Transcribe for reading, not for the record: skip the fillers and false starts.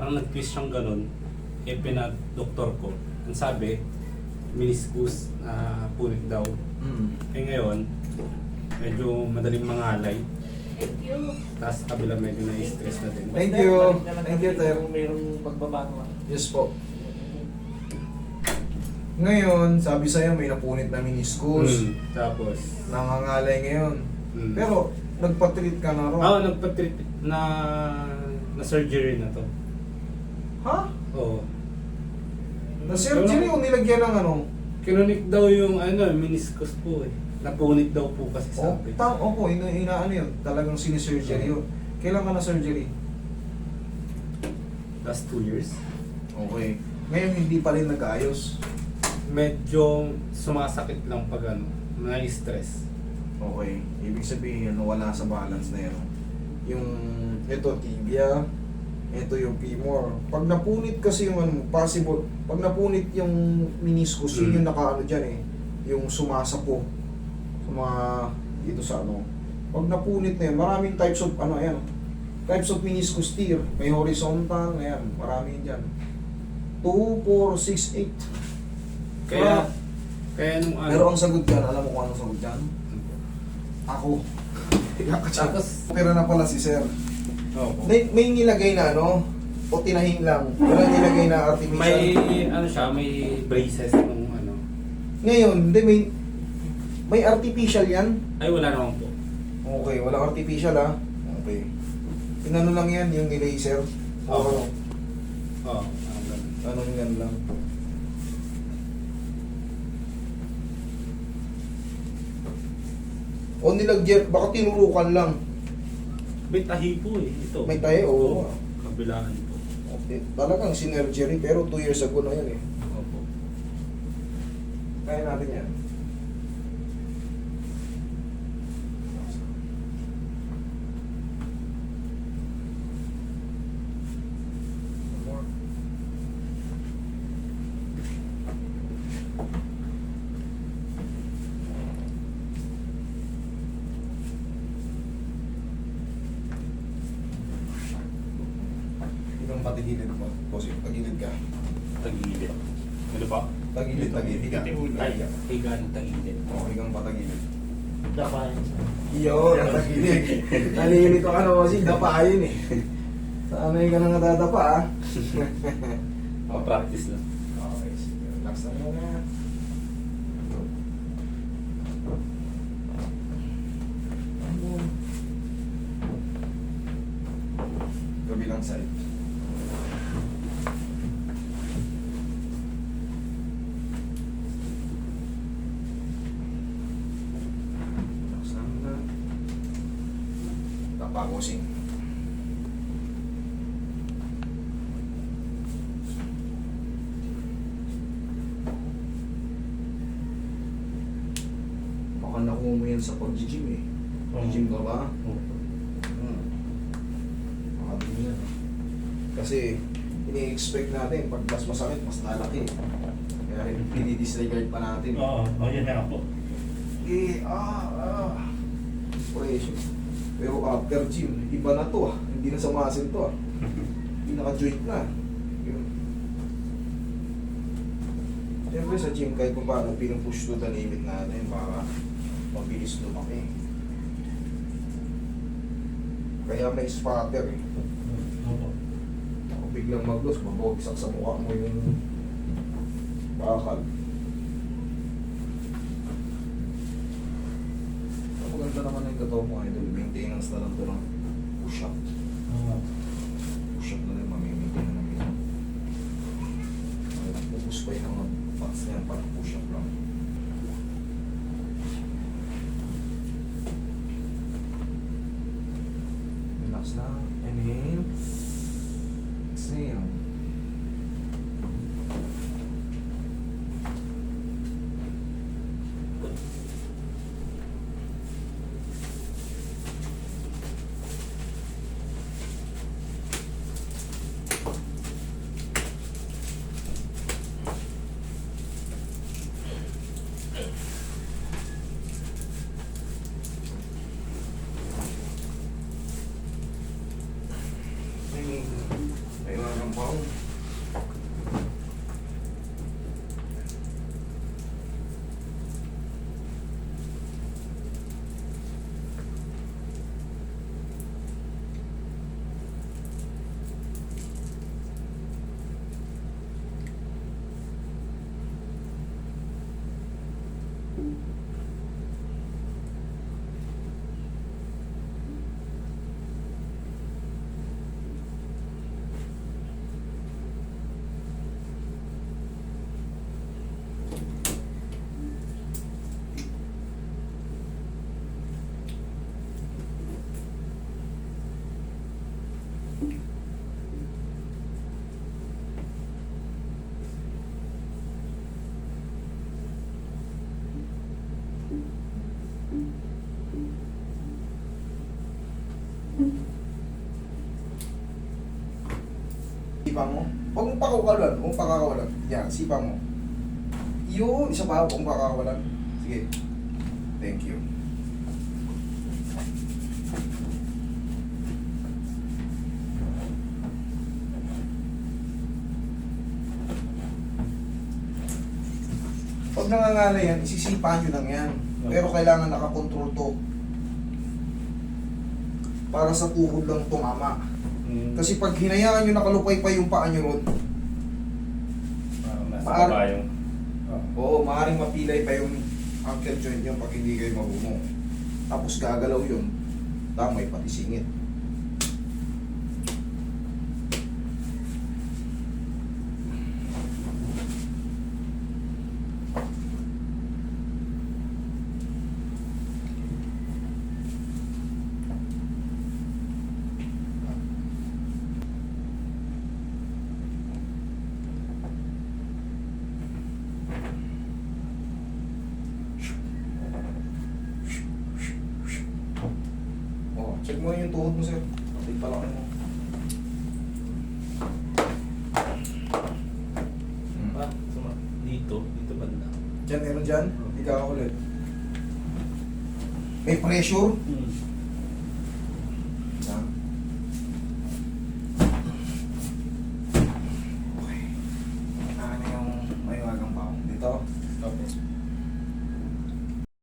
parang nag-twist siyang ganun. Eh, pinag-doktor ko. Ang sabi, meniscus na punit daw. Eh ngayon, medyo madaling mangalay. Thank you. Tapos kabila medyo na-stress na din. Thank you. Thank you, Ter. Kung mayroong pagbabago. Yes po. Ngayon, sabi sa'yo may napunit na meniscus. Tapos, Nangangalay ngayon. Pero, nagpa-treat ka na ron. nagpa-treat na surgery na to. Ha? Oo. Na-surgery o nilagyan ng ano? Kinunik daw yung meniscus po eh. Napunit daw po kasi sabi. Opo, inaano yun. Talagang sinisurgery yun. Kailan ka na-surgery? Last 2 years. Okay. Ngayon, hindi pa rin nag-ayos. Medyo sumasakit lang pag na-stress. Okay. Ibig sabihin, wala sa balance na yun. Yung, ito, tibia. Ito yung femur. Pag napunit kasi yung possible, pag napunit yung meniscus, yun yung nakaano dyan eh. Yung sumasapo. Sa mga, dito sa Pag napunit na yun, maraming types of, types of meniscus tear. May horizontal, ayan, marami dyan. 2, 4, 6, 8. Kaya nung Pero ang sagot dyan, alam mo kung anong sagot dyan? Ako. Tapos, Pero na pala si Sir. opo. May nilagay na o tinahin lang. Wala nilagay na artificial. may braces nung Ngayon, hindi may artificial yan. Ay, wala naman po. Okay, walang artificial Okay. Inano lang yan, yung ni-laser. Oo. Ano? Ano yan lang. O nilagyan, baka tinurukan lang. May tahi po eh. Ito. May tayo, oo. Kabilaan po. Okay. Talagang synergery, pero 2 years ago na yan eh. Opo. Kaya natin yan. Itong patigilid mo. Kasi tagilid ka. Tagilid. Ano pa? Tagilid. Higa. Ay, higaan tagilid. Okay kang patagilid. Dapayan sa... Yun, tagilid. Nalilito ka na kasi dapayin eh. Sanay ka na natadapa Practice lang. Okay, sige. Relax na muna. Kabilang side. Relax na muna. Tapagosing. Baka nakuha mo yan sa pag-gym eh. Gym ka ba? Makabili yan. Kasi ini-expect natin pag mas masakit, mas lalaki. Kaya pinidisregard pa natin. yan nga po. Pressure. Pero after gym, iba na to Hindi na sa muscle to Hindi naka-joint na. Yun. Siyempre sa gym, kahit kung paano pinupush to the limit natin para mabilis lumaki. Kaya may spatter eh. Opo. Kung biglang mag-loss, mabagsak sa mukha mo yung bakal. Maganda naman yung gato mo, idol. Maintenance na lang ito ng push-up. Push-up na rin, mamimaintain na lang yun. Pupus pa yun ang pats na yan, parang push-up lang. Relax lang. Inhale. Exhale. Kailangan pa Sipang mo. Huwag mong pakakawalan. Huwag mong pakakawalan. Yan, sipang mo. Yun, isa pa. Huwag mong pakakawalan. Sige. Thank you. Pag nangangala yan, isisipa nyo lang yan. Pero kailangan nakakontrol to. Para sa tuhod lang tumama. Kasi pag hinayaan nyo nakalupay pa yung paa nyo ron, Nasa Maaari- baba yung... oo, maaaring mapilay pa yung ankle joint nyo pag hindi kayo marunong. Tapos gagalaw yun, damay pati singit. Oh, check mo yung tuhod mo, sir. Pati palaki mo. Ah, dito banda. Diyan, meron dyan. Hindi ka ulit. May pressure. Hmm.